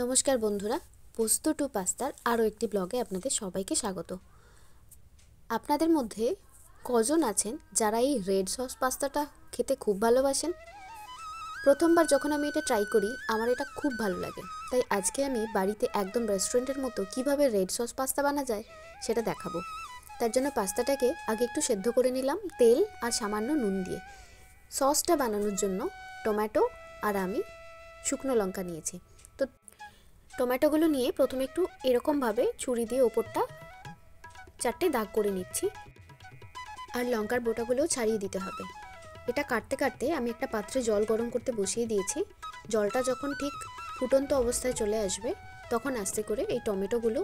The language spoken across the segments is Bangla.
নমস্কার বন্ধুরা, পোস্ত টু পাস্তার আরও একটি ব্লগে আপনাদের সবাইকে স্বাগত। আপনাদের মধ্যে কজন আছেন যারা এই রেড সস পাস্তাটা খেতে খুব ভালোবাসেন? প্রথমবার যখন আমি এটা ট্রাই করি আমার এটা খুব ভালো লাগে, তাই আজকে আমি বাড়িতে একদম রেস্টুরেন্টের মতো কিভাবে রেড সস পাস্তা বানা যায় সেটা দেখাবো। তার জন্য পাস্তাটাকে আগে একটু সেদ্ধ করে নিলাম তেল আর সামান্য নুন দিয়ে। সসটা বানানোর জন্য টমেটো আর আমি শুকনো লঙ্কা নিয়েছি। তো টমেটোগুলো নিয়ে প্রথমে একটু এরকমভাবে ছুরি দিয়ে ওপরটা 4টে দাগ করে নিচ্ছি, আর লঙ্কার বোটাগুলোও ছাড়িয়ে দিতে হবে। এটা কাটতে কাটতে আমি একটা পাত্রে জল গরম করতে বসিয়ে দিয়েছি। জলটা যখন ঠিক ফুটন্ত অবস্থায় চলে আসবে তখন আস্তে করে এই টমেটোগুলো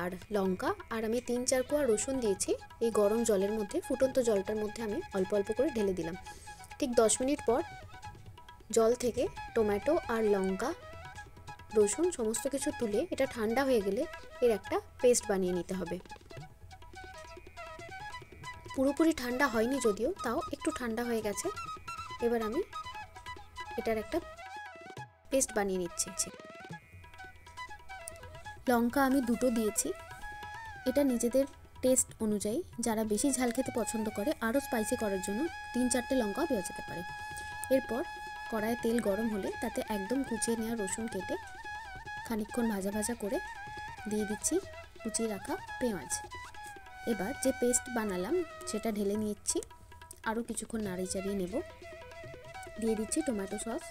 আর লঙ্কা আর আমি 3-4 কোয়া রসুন দিয়েছি এই গরম জলের মধ্যে, ফুটন্ত জলটার মধ্যে আমি অল্প অল্প করে ঢেলে দিলাম। ঠিক 10 মিনিট পর জল থেকে টমেটো আর লঙ্কা রসুন সমস্ত কিছু তুলে এটা ঠান্ডা হয়ে গেলে এর একটা পেস্ট বানিয়ে নিতে হবে। পুরোপুরি ঠান্ডা হয়নি যদিও, তাও একটু ঠান্ডা হয়ে গেছে। এবার আমি এটার একটা পেস্ট বানিয়ে নিচ্ছি। লঙ্কা আমি 2টো দিয়েছি, এটা নিজেদের টেস্ট অনুযায়ী যারা বেশি ঝাল খেতে পছন্দ করে আরও স্পাইসি করার জন্য 3-4টে লঙ্কাও দেওয়া যেতে পারে। এরপর কড়াইয়ে তেল গরম হলে তাতে একদম কুচিয়ে নেওয়া রসুন কেটে খানিকক্ষণ ভাজা ভাজা করে দিয়ে দিচ্ছি কুচিয়ে রাখা পেঁয়াজ। এবার যে পেস্ট বানালাম সেটা ঢেলে নিচ্ছি, আরও কিছুক্ষণ নাড়িয়ে চাড়িয়ে নেব। দিয়ে দিচ্ছি টমেটো সস,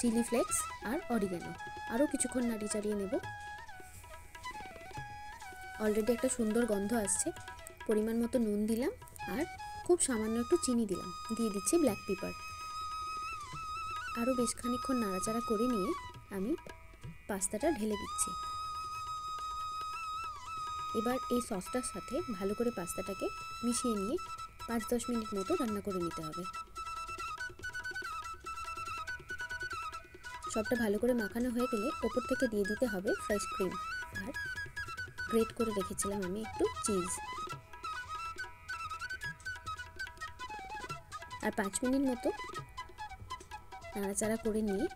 চিলি ফ্লেক্স আর অরিগ্যানো, আরও কিছুক্ষণ নাড়িয়ে চাড়িয়ে নেব। অলরেডি একটা সুন্দর গন্ধ আসছে। পরিমাণ মতো নুন দিলাম আর খুব সামান্য একটু চিনি দিলাম। দিয়ে দিচ্ছি ব্ল্যাক পেপার। আরও বেশ খানিকক্ষণ নাড়াচাড়া করে নিয়ে আমি পাস্তাটা ঢেলে দিচ্ছি। এবার এই সসটার সাথে ভালো করে পাস্তাটাকে মিশিয়ে নিয়ে 5-10 মিনিট মতো রান্না করে নিতে হবে। সবটা ভালো করে মাখানো হয়ে গেলে ওপর থেকে দিয়ে দিতে হবে ফ্রেশ ক্রিম আর গ্রেট করে রেখেছিলাম আমি একটু চিজ। আর 5 মিনিট মতো নাড়াচাড়া করে নিয়ে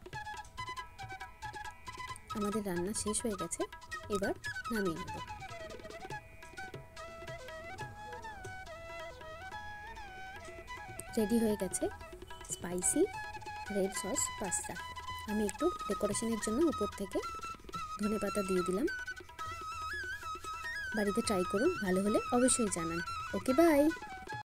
আমাদের রান্না শেষ হয়ে গেছে। এবার নামিয়ে নেব। রেডি হয়ে গেছে স্পাইসি রেড সস পাস্তা। আমি একটু ডেকোরেশনের জন্য উপর থেকে ধনেপাতা দিয়ে দিলাম। বাড়িতে ট্রাই করুন, ভালো হলে অবশ্যই জানান। ওকে, বাই।